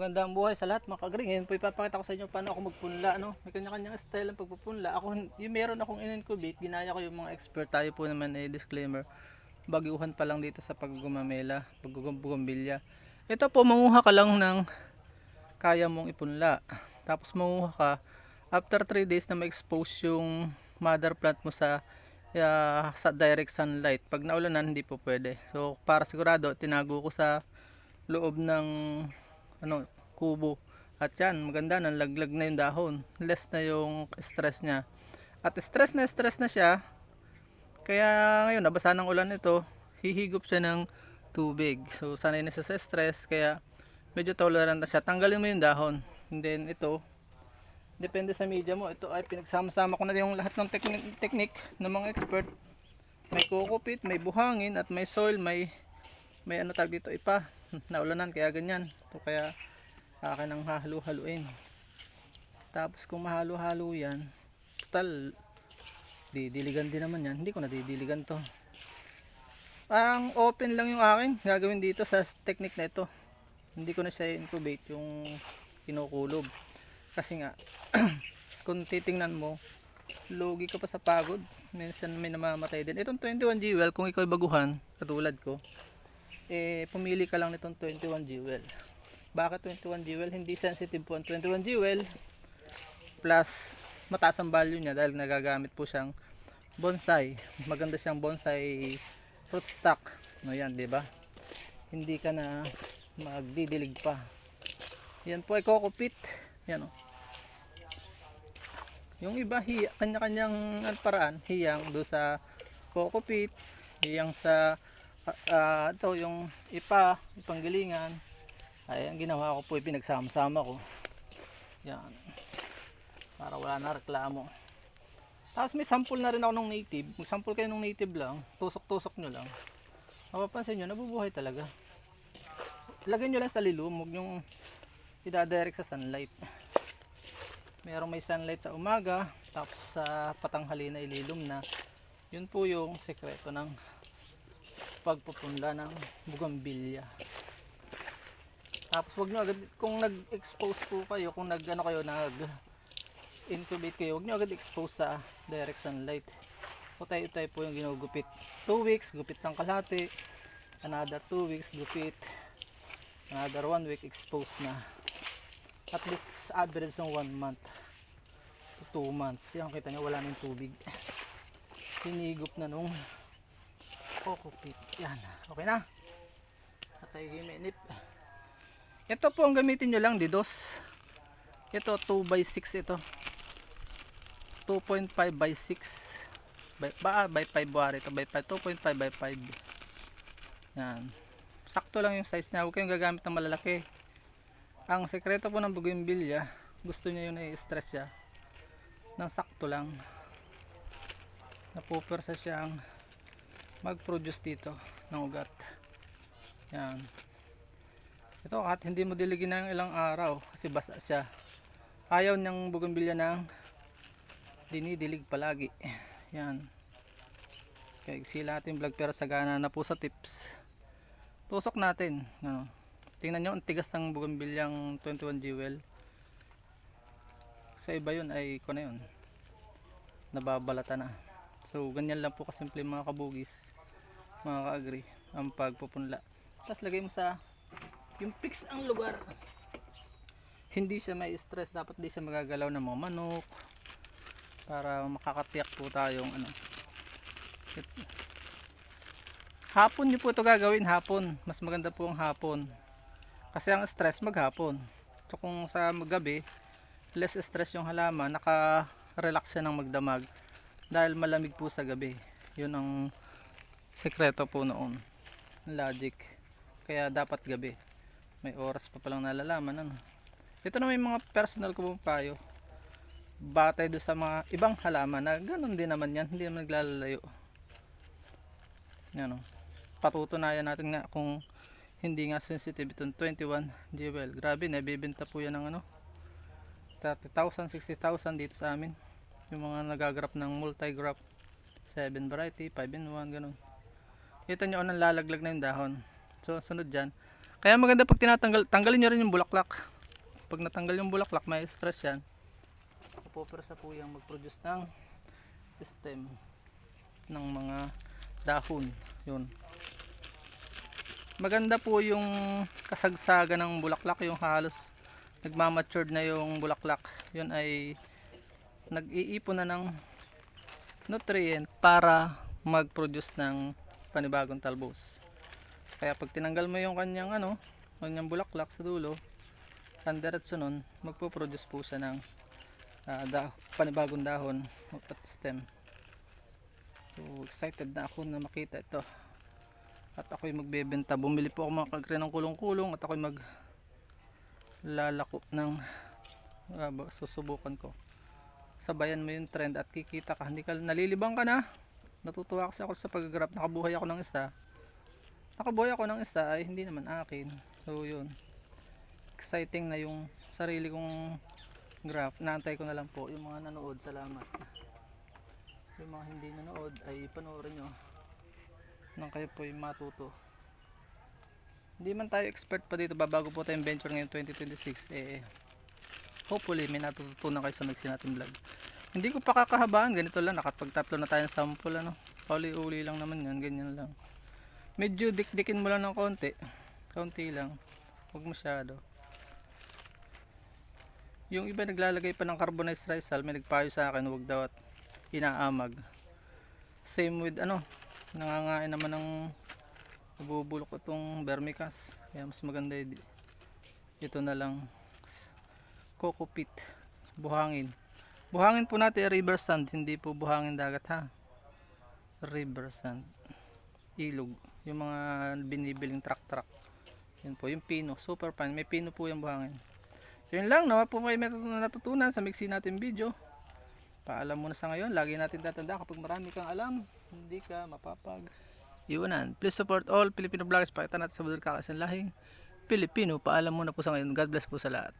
Magandang buhay sa lahat mga kagring. Ngayon po ipapakita ko sa inyo paano ako magpunla. No? May kanya-kanyang style ng pagpupunla. Ako, yung meron akong in-incubate, ginaya ko yung mga expert. Tayo po naman ay disclaimer. Baguhan pa lang dito sa paggumamela, paggugumbilya. Ito po, manguha ka lang ng kaya mong ipunla. Tapos manguha ka, after 3 days na ma-expose yung mother plant mo sa direct sunlight. Pag naulanan, hindi po pwede. So, para sigurado, tinago ko sa loob ng kubo. At yan, maganda, nalaglag na yung dahon. Less na yung stress niya. At stress na siya. Kaya ngayon, nabasa ng ulan ito, hihigop siya ng tubig. So, sanay na siya sa stress. Kaya, medyo tolerant na siya. Tanggalin mo yung dahon. And then, ito, depende sa media mo. Ito ay pinagsama-sama ko na yung lahat ng technique ng mga expert. May kokopit, may buhangin, at may soil, may ano tag dito, ipa. Naulanan, kaya ganyan. Ito kaya, akin ang hahalo-haluin. Tapos kung mahalo-halo yan, total didiligan din naman yan. Hindi ko na didiligan to. Ang open lang yung akin gagawin dito sa technique na ito. Hindi ko na siya incubate yung kinukulob. Kasi nga kung titingnan mo, lugi ka pa sa pagod. Minsan may namamatay din. Itong 21 jewel, kung ikaw ay baguhan katulad ko, pumili ka lang nitong 21 jewel. Bakit 21 jewel? Hindi sensitive po ang 21 jewel, plus mataas ang value niya dahil nagagamit po siyang bonsai. Maganda siyang bonsai fruit stock. No, yan, 'di ba? Hindi ka na magdidilig pa. Yan po ay kokopit. Yan oh. Yung iba kanya-kanyang paraan, hiyang do sa kokopit, hiyang sa ito yung ipanggilingan. Ay, ang ginawa ko po ay pinagsama-sama ko. Yan. Para wala na reklamo. Tapos may sample na rin ako ng native. Mag-sample kayo ng native lang. Tusok-tusok nyo lang. Mapapansin nyo, nabubuhay talaga. Lagyan nyo lang sa lilum. Huwag nyo idadirect sa sunlight. Merong may sunlight sa umaga. Tapos sa patanghali na ililum na. Yun po yung sekreto ng pagpupunla ng bugambilya. Tapos wag nyo agad, kung nag-expose po kayo, kung nag-incubate kayo, wag nyo agad expose sa direct sunlight. Utay-utay po yung ginugupit. 2 weeks, gupit ng kalahati. Another 2 weeks, gupit. Another 1 week, expose na. At least average ng 1 month to 2 months. Yan, kita nyo, wala nang tubig. Hinigop na nung kokopit. Yan, okay na. At tayo giminip. Ito po ang gamitin nyo lang, Didos. Ito 2x6 ito. 2.5x6 by 5 wari ito, by 5, 2.5 by 5. Yan. Sakto lang yung size niya. Huwag kayong gagamit ng malalaki. Ang sekreto po ng bougainvillea, gusto niya yung i-stress siya ng sakto lang. Napupwersa siyang mag-produce dito ng ugat. Yan. Ito, kahit hindi mo diligin ng ilang araw kasi basa siya. Ayaw niyang bougainvillea ng dinidilig palagi. Yan. Kaya sila natin vlog pero sagana na po sa tips. Tusok natin. Ano. Tingnan nyo ang tigas ng bougainvillea 21 jewel. Sa iba yun ay na yun. Nababalata na. So ganyan lang po kasimple mga kabugis, mga ka-agri, ang pagpupunla. Tapos lagay mo sa yung fix ang lugar. Hindi siya may stress, dapat di siya magagalaw ng mga manok para makakatiyak po tayong hapon nyo po ito gagawin. Hapon, mas maganda po ang hapon kasi ang stress maghapon. So kung sa gabi, less stress yung halaman, naka relax siya ng magdamag dahil malamig po sa gabi. Yun ang sekreto po noon, logic. Kaya dapat gabi, may oras pa palang nalalaman ito na may mga personal ko pong payo batay do sa mga ibang halaman na ganun din naman yan, hindi naman naglalalayo. Yan o, patutunayan natin nga kung hindi nga sensitive itong 21 jewel. Grabe, nabibenta po yan ng 30,000, 60,000 dito sa amin, yung mga nagagrap ng multi-graph 7 variety, 5 in 1 ganun. Kita nyo nang lalaglag na yung dahon. So sunod dyan, Kaya maganda pag tanggalin nyo rin yung bulaklak. Pag natanggal yung bulaklak, may stress yan. Pupersa po yung mag-produce ng stem ng mga dahon. Yun. Maganda po yung kasagsagan ng bulaklak, yung halos nagmamatured na yung bulaklak. Yun ay nag-iipon na ng nutrient para mag-produce ng panibagong talbos. Kaya pag tinanggal mo yung kanyang bulaklak sa dulo, ang diretso nun, magpo-produce po siya ng panibagong dahon at stem. So excited na ako na makita ito. At ako'y magbebenta. Bumili po ako mga kagre ng kulong-kulong at ako'y maglalako ng susubukan ko. Sabayan mo yung trend at kikita ka. Hindi ka nalilibang ka na. Natutuwa kasi ako sa pag-graph. Nakabuhay ako ng isa ay hindi naman akin. So yun, exciting na yung sarili kong graph. Naantay ko na lang po yung mga nanood. Salamat. Yung mga hindi nanood ay panoorin nyo nang kayo po yung matuto. Hindi man tayo expert pa dito, babago po tayong venture ngayon 2026. Hopefully may natututunan kayo sa Mixin natin vlog. Hindi ko pa kakahabaan, ganito lang, nakapagtatlo na tayo ng sample, pauli-uli lang naman yan, ganyan lang. Medyo dikdikin mo lang ng konti lang, huwag masyado. Yung iba naglalagay pa ng carbonized rice hull, may nagpayo sa akin huwag daw at inaamag. Same with nangangain naman ng nabubulok itong vermicast. Kaya mas maganda ito na lang, coco peat, buhangin po natin, river sand, hindi po buhangin dagat ha, river sand, ilog, yung mga binibiling truck. Yun po, yung pino, super fine, may pino po yung buhangin. Yun lang, nawa po kayo natutunan sa Mixin natin video. Paalam muna sa ngayon. Lagi natin tatanda, kapag marami kang alam, hindi ka mapapag-iwanan. Please support all Filipino vloggers. Pakita natin sa budol kakaisan lahing Pilipino. Paalam muna po sa ngayon. God bless po sa lahat.